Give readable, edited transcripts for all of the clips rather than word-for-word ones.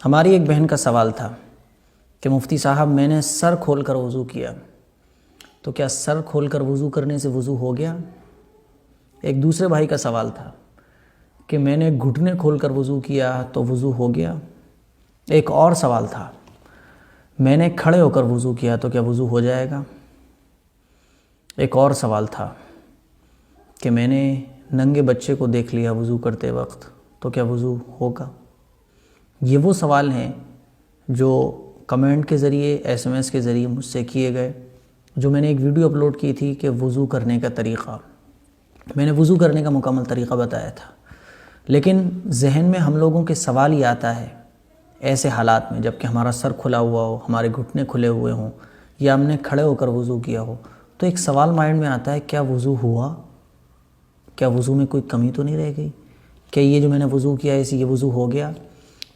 ہماری ایک بہن کا سوال تھا کہ مفتی صاحب میں نے سر کھول کر وضو کیا تو کیا سر کھول کر وضو کرنے سے وضو ہو گیا؟ ایک دوسرے بھائی کا سوال تھا کہ میں نے گھٹنے کھول کر وضو کیا تو وضو ہو گیا۔ ایک اور سوال تھا میں نے کھڑے ہو کر وضو کیا تو کیا وضو ہو جائے گا؟ ایک اور سوال تھا کہ میں نے ننگے بچے کو دیکھ لیا وضو کرتے وقت تو کیا وضو ہوگا؟ یہ وہ سوال ہیں جو کمنٹ کے ذریعے SMS کے ذریعے مجھ سے کیے گئے، جو میں نے ایک ویڈیو اپلوڈ کی تھی کہ وضو کرنے کا طریقہ، میں نے وضو کرنے کا مکمل طریقہ بتایا تھا، لیکن ذہن میں ہم لوگوں کے سوال یہ آتا ہے ایسے حالات میں جب کہ ہمارا سر کھلا ہوا ہو، ہمارے گھٹنے کھلے ہوئے ہوں یا ہم نے کھڑے ہو کر وضو کیا ہو، تو ایک سوال مائنڈ میں آتا ہے کیا وضو ہوا؟ کیا وضو میں کوئی کمی تو نہیں رہ گئی؟ کہ یہ جو میں نے وضو کیا ہے یہ وضو ہو گیا؟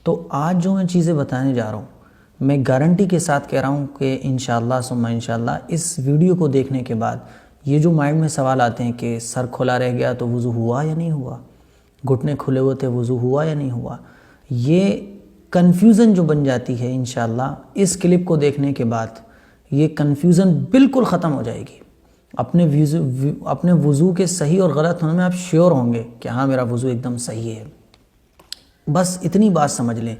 تو آج جو میں چیزیں بتانے جا رہا ہوں میں گارنٹی کے ساتھ کہہ رہا ہوں کہ انشاءاللہ ثم انشاءاللہ اس ویڈیو کو دیکھنے کے بعد یہ جو مائنڈ میں سوال آتے ہیں کہ سر کھلا رہ گیا تو وضو ہوا یا نہیں ہوا، گھٹنے کھلے ہوئے تھے وضو ہوا یا نہیں ہوا، یہ کنفیوژن جو بن جاتی ہے انشاءاللہ اس کلپ کو دیکھنے کے بعد یہ کنفیوژن بالکل ختم ہو جائے گی۔ اپنے وضو کے صحیح اور غلط ہونے میں آپ شیور ہوں گے کہ ہاں میرا وضو ایک دم صحیح ہے۔ بس اتنی بات سمجھ لیں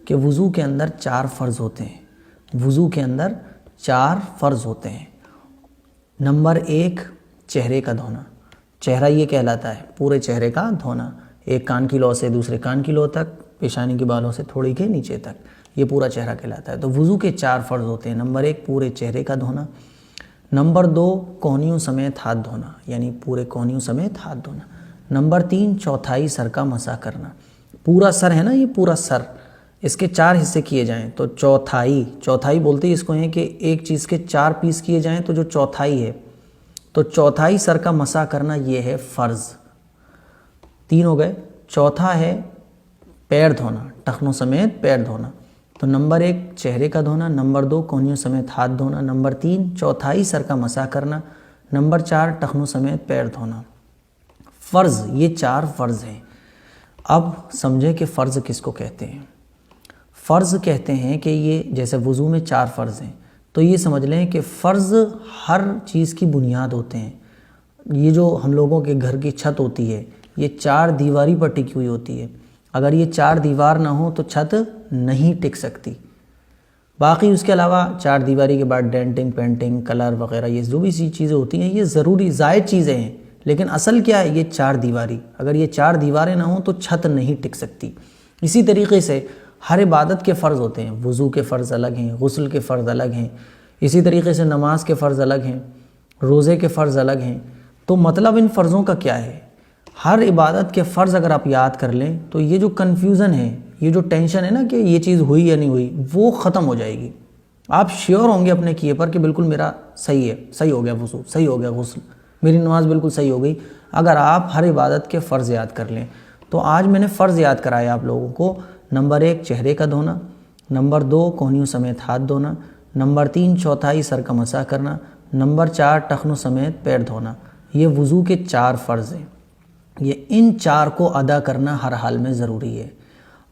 کہ وضو کے اندر 4 فرض ہوتے ہیں، وضو کے اندر 4 فرض ہوتے ہیں۔ نمبر 1 چہرے کا دھونا، چہرہ یہ کہلاتا ہے پورے چہرے کا دھونا، ایک کان کی لو سے دوسرے کان کی لو تک، پیشانی کے بالوں سے تھوڑی کے نیچے تک، یہ پورا چہرہ کہلاتا ہے۔ تو وضو کے 4 فرض ہوتے ہیں۔ نمبر 1 پورے چہرے کا دھونا، نمبر 2 کونیوں سمیت ہاتھ دھونا، یعنی پورے کونیوں سمیت ہاتھ دھونا، نمبر 3 چوتھائی سر کا مسح کرنا، پورا سر ہے نا یہ پورا سر، اس کے 4 حصے کیے جائیں تو چوتھائی بولتے ہیں اس کو ہیں کہ ایک چیز کے 4 پیس کیے جائیں تو جو چوتھائی ہے، تو چوتھائی سر کا مسح کرنا یہ ہے فرض۔ 3 ہو گئے۔ چوتھا ہے پیر دھونا، ٹخنوں سمیت پیر دھونا، تو نمبر 1 چہرے کا دھونا، نمبر 2 کونیوں سمیت ہاتھ دھونا، نمبر 3 چوتھائی سر کا مسح کرنا، نمبر 4 ٹخنوں سمیت پیر دھونا۔ فرض، یہ 4 فرض ہیں۔ اب سمجھیں کہ فرض کس کو کہتے ہیں۔ فرض کہتے ہیں کہ یہ جیسے وضو میں 4 فرض ہیں تو یہ سمجھ لیں کہ فرض ہر چیز کی بنیاد ہوتے ہیں۔ یہ جو ہم لوگوں کے گھر کی چھت ہوتی ہے یہ 4 دیواری پر ٹکی ہوئی ہوتی ہے، اگر یہ 4 دیوار نہ ہو تو چھت نہیں ٹک سکتی۔ باقی اس کے علاوہ 4 دیواری کے بعد ڈینٹنگ، پینٹنگ، کلر وغیرہ یہ جو بھی چیزیں ہوتی ہیں یہ ضروری زائد چیزیں ہیں، لیکن اصل کیا ہے یہ 4 دیواری، اگر یہ 4 دیواریں نہ ہوں تو چھت نہیں ٹک سکتی۔ اسی طریقے سے ہر عبادت کے فرض ہوتے ہیں، وضو کے فرض الگ ہیں، غسل کے فرض الگ ہیں، اسی طریقے سے نماز کے فرض الگ ہیں، روزے کے فرض الگ ہیں۔ تو مطلب ان فرضوں کا کیا ہے؟ ہر عبادت کے فرض اگر آپ یاد کر لیں تو یہ جو کنفیوژن ہے، یہ جو ٹینشن ہے نا کہ یہ چیز ہوئی یا نہیں ہوئی، وہ ختم ہو جائے گی۔ آپ شیور ہوں گے اپنے کیے پر کہ بالکل میرا صحیح ہے، صحیح ہو گیا وضو، صحیح ہو گیا غسل، میری نماز بالکل صحیح ہو گئی اگر آپ ہر عبادت کے فرض یاد کر لیں۔ تو آج میں نے فرض یاد کرایا آپ لوگوں کو۔ نمبر 1 چہرے کا دھونا، نمبر 2 کونیوں سمیت ہاتھ دھونا، نمبر 3 چوتھائی سر کا مسح کرنا، نمبر 4 ٹخنوں سمیت پیر دھونا۔ یہ وضو کے 4 فرض ہیں۔ یہ ان 4 کو ادا کرنا ہر حال میں ضروری ہے۔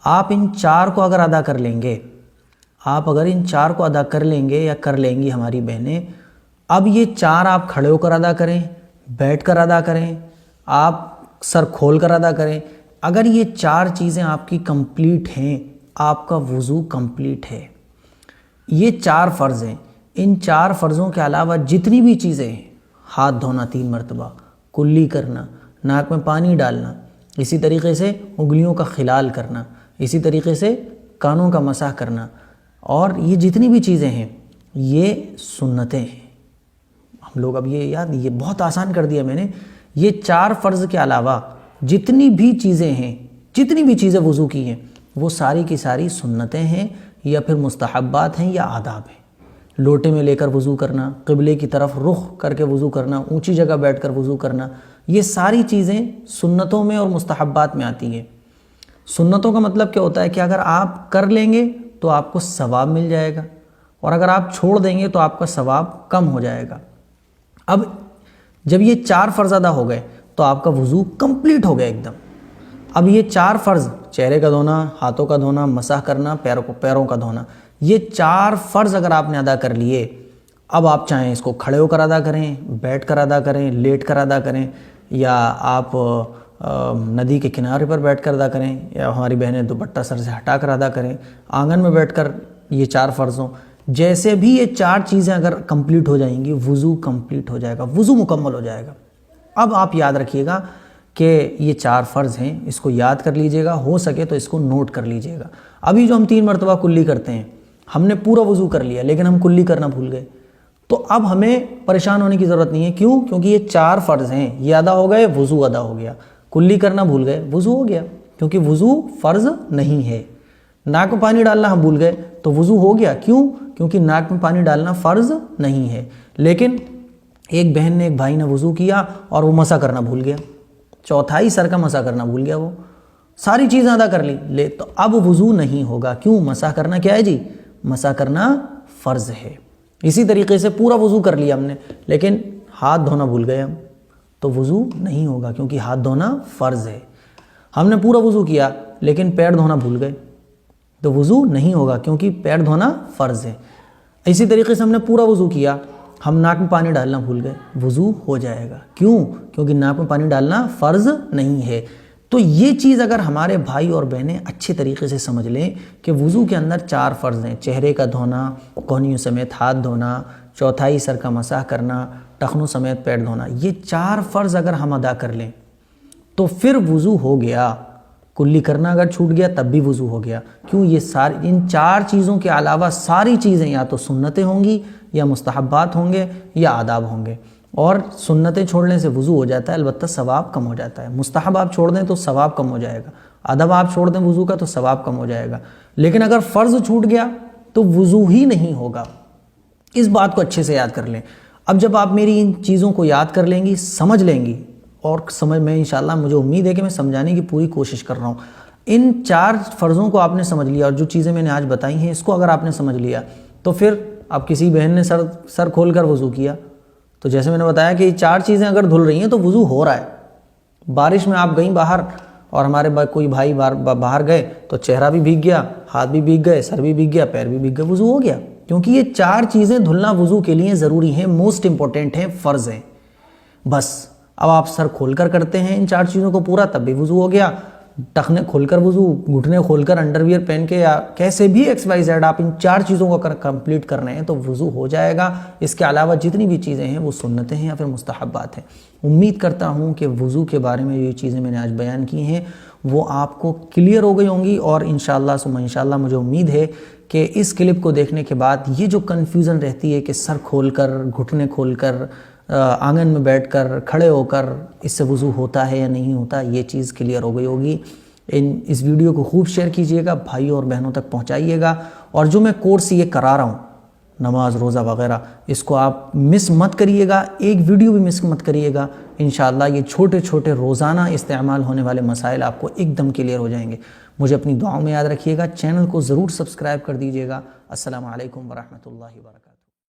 آپ ان 4 کو اگر ادا کر لیں گے، ان 4 کو ادا کر لیں گے یا کر لیں گی ہماری بہنیں، اب یہ 4 آپ کھڑے ہو کر ادا کریں، بیٹھ کر ادا کریں، آپ سر کھول کر ادا کریں، اگر یہ 4 چیزیں آپ کی کمپلیٹ ہیں آپ کا وضو کمپلیٹ ہے۔ یہ 4 فرض ہیں۔ ان 4 فرضوں کے علاوہ جتنی بھی چیزیں ہیں، ہاتھ دھونا 3 مرتبہ، کلی کرنا، ناک میں پانی ڈالنا، اسی طریقے سے انگلیوں کا خلال کرنا، اسی طریقے سے کانوں کا مسح کرنا، اور یہ جتنی بھی چیزیں ہیں یہ سنتیں ہیں۔ ہم لوگ اب یہ بہت آسان کر دیا میں نے۔ یہ 4 فرض کے علاوہ جتنی بھی چیزیں ہیں، جتنی بھی چیزیں وضو کی ہیں، وہ ساری کی ساری سنتیں ہیں یا پھر مستحبات ہیں یا آداب ہیں۔ لوٹے میں لے کر وضو کرنا، قبلے کی طرف رخ کر کے وضو کرنا، اونچی جگہ بیٹھ کر وضو کرنا، یہ ساری چیزیں سنتوں میں اور مستحبات میں آتی ہیں۔ سنتوں کا مطلب کیا ہوتا ہے کہ اگر آپ کر لیں گے تو آپ کو ثواب مل جائے گا، اور اگر آپ چھوڑ دیں گے تو آپ کا ثواب کم ہو جائے گا۔ اب جب یہ 4 فرض ادا ہو گئے تو آپ کا وضو کمپلیٹ ہو گیا ایک دم۔ اب یہ 4 فرض چہرے کا دھونا، ہاتھوں کا دھونا، مسح کرنا، پیروں کا دھونا، یہ 4 فرض اگر آپ نے ادا کر لیے، اب آپ چاہیں اس کو کھڑے ہو کر ادا کریں، بیٹھ کر ادا کریں، لیٹ کر ادا کریں، یا آپ ندی کے کنارے پر بیٹھ کر ادا کریں، یا ہماری بہنیں دوپٹہ سر سے ہٹا کر ادا کریں، آنگن میں بیٹھ کر یہ 4 فرض ہوں، جیسے بھی یہ 4 چیزیں اگر کمپلیٹ ہو جائیں گی، وضو کمپلیٹ ہو جائے گا، وضو مکمل ہو جائے گا۔ اب آپ یاد رکھیے گا کہ یہ 4 فرض ہیں، اس کو یاد کر لیجئے گا، ہو سکے تو اس کو نوٹ کر لیجئے گا۔ ابھی جو ہم 3 مرتبہ کلی کرتے ہیں، ہم نے پورا وضو کر لیا لیکن ہم کلی کرنا بھول گئے، تو اب ہمیں پریشان ہونے کی ضرورت نہیں ہے۔ کیوں؟ کیونکہ یہ 4 فرض ہیں، یہ ادا ہو گئے، وضو ادا ہو گیا۔ کلی کرنا بھول گئے، وضو ہو گیا، کیونکہ وضو فرض نہیں ہے۔ ناک میں پانی ڈالنا ہم بھول گئے تو وضو ہو گیا، کیوں؟ کیونکہ ناک میں پانی ڈالنا فرض نہیں ہے۔ لیکن ایک بہن نے، ایک بھائی نے وضو کیا اور وہ مسح کرنا بھول گیا، چوتھائی سر کا مسح کرنا بھول گیا، وہ ساری چیزیں ادا کر لی، تو اب وضو نہیں ہوگا۔ کیوں؟ مسح کرنا کیا ہے جی؟ مسح کرنا فرض ہے۔ اسی طریقے سے پورا وضو کر لیا ہم نے لیکن ہاتھ دھونا بھول گئے ہم، تو وضو نہیں ہوگا کیونکہ ہاتھ دھونا فرض ہے۔ ہم نے پورا وضو کیا لیکن پیر دھونا بھول گئے تو وضو نہیں ہوگا کیونکہ پیر دھونا فرض ہے۔ اسی طریقے سے ہم نے پورا وضو کیا، ہم ناک میں پانی ڈالنا بھول گئے، وضو ہو جائے گا۔ کیوں؟ کیونکہ ناک میں پانی ڈالنا فرض نہیں ہے۔ تو یہ چیز اگر ہمارے بھائی اور بہنیں اچھے طریقے سے سمجھ لیں کہ وضو کے اندر 4 فرض ہیں، چہرے کا دھونا، کونیوں سمیت ہاتھ دھونا، چوتھائی سر کا مسح کرنا، ٹخنوں سمیت پیر دھونا، یہ 4 فرض اگر ہم ادا کر لیں تو پھر وضو ہو گیا۔ کلی کرنا اگر چھوٹ گیا تب بھی وضو ہو گیا۔ کیوں؟ یہ ساری، ان 4 چیزوں کے علاوہ ساری چیزیں یا تو سنتیں ہوں گی، یا مستحبات ہوں گے، یا آداب ہوں گے۔ اور سنتیں چھوڑنے سے وضو ہو جاتا ہے، البتہ ثواب کم ہو جاتا ہے۔ مستحب آپ چھوڑ دیں تو ثواب کم ہو جائے گا، آداب آپ چھوڑ دیں وضو کا تو ثواب کم ہو جائے گا۔ لیکن اگر فرض چھوٹ گیا تو وضو ہی نہیں ہوگا۔ اس بات کو اچھے سے یاد کر لیں۔ اب جب آپ میری ان چیزوں کو یاد کر لیں گی، سمجھ لیں گی، اور میں انشاءاللہ مجھے امید ہے کہ میں سمجھانے کی پوری کوشش کر رہا ہوں۔ ان 4 فرضوں کو آپ نے سمجھ لیا، اور جو چیزیں میں نے آج بتائی ہیں اس کو اگر آپ نے سمجھ لیا تو پھر اب کسی بہن نے سر کھول کر وضو کیا تو جیسے میں نے بتایا کہ یہ 4 چیزیں اگر دھل رہی ہیں تو وضو ہو رہا ہے۔ بارش میں آپ گئیں باہر اور ہمارے کوئی بھائی باہر گئے تو چہرہ بھی بھیگ گیا، ہاتھ بھی بھیگ گئے، سر بھی بھیگ گیا، پیر بھی بھیگ گئے، وضو ہو گیا، کیونکہ یہ 4 چیزیں دھلنا وضو کے لیے ضروری ہیں، موسٹ امپورٹنٹ ہیں، فرض ہیں۔ بس اب آپ سر کھول کر کرتے ہیں ان 4 چیزوں کو پورا، تب بھی وضو ہو گیا۔ ٹخنے کھول کر وضو، گھٹنے کھول کر انڈر ویئر پہن کے، یا کیسے بھی XYZ آپ ان 4 چیزوں کو اگر کمپلیٹ کر رہے ہیں تو وضو ہو جائے گا۔ اس کے علاوہ جتنی بھی چیزیں ہیں وہ سنتیں ہیں یا پھر مستحبات ہیں۔ امید کرتا ہوں کہ وضو کے بارے میں یہ چیزیں میں نے آج بیان کی ہیں وہ آپ کو کلیئر ہو گئی ہوں گی، اور انشاءاللہ ثم انشاءاللہ مجھے امید ہے کہ اس کلپ کو دیکھنے کے بعد یہ جو کنفیوژن رہتی ہے کہ سر کھول کر، گھٹنے کھول کر، آنگن میں بیٹھ کر، کھڑے ہو کر اس سے وضو ہوتا ہے یا نہیں ہوتا، یہ چیز کلیئر ہو گئی ہوگی۔ اس ویڈیو کو خوب شیئر کیجئے گا، بھائیوں اور بہنوں تک پہنچائیے گا، اور جو میں کورس یہ کرا رہا ہوں نماز، روزہ وغیرہ، اس کو آپ مس مت کریے گا، ایک ویڈیو بھی مس مت کریے گا۔ انشاءاللہ یہ چھوٹے چھوٹے روزانہ استعمال ہونے والے مسائل آپ کو ایک دم کلیئر ہو جائیں گے۔ مجھے اپنی دعاؤں میں یاد رکھیے گا، چینل کو ضرور سبسکرائب کر دیجئے گا۔ السلام علیکم ورحمۃ اللہ وبرکاتہ۔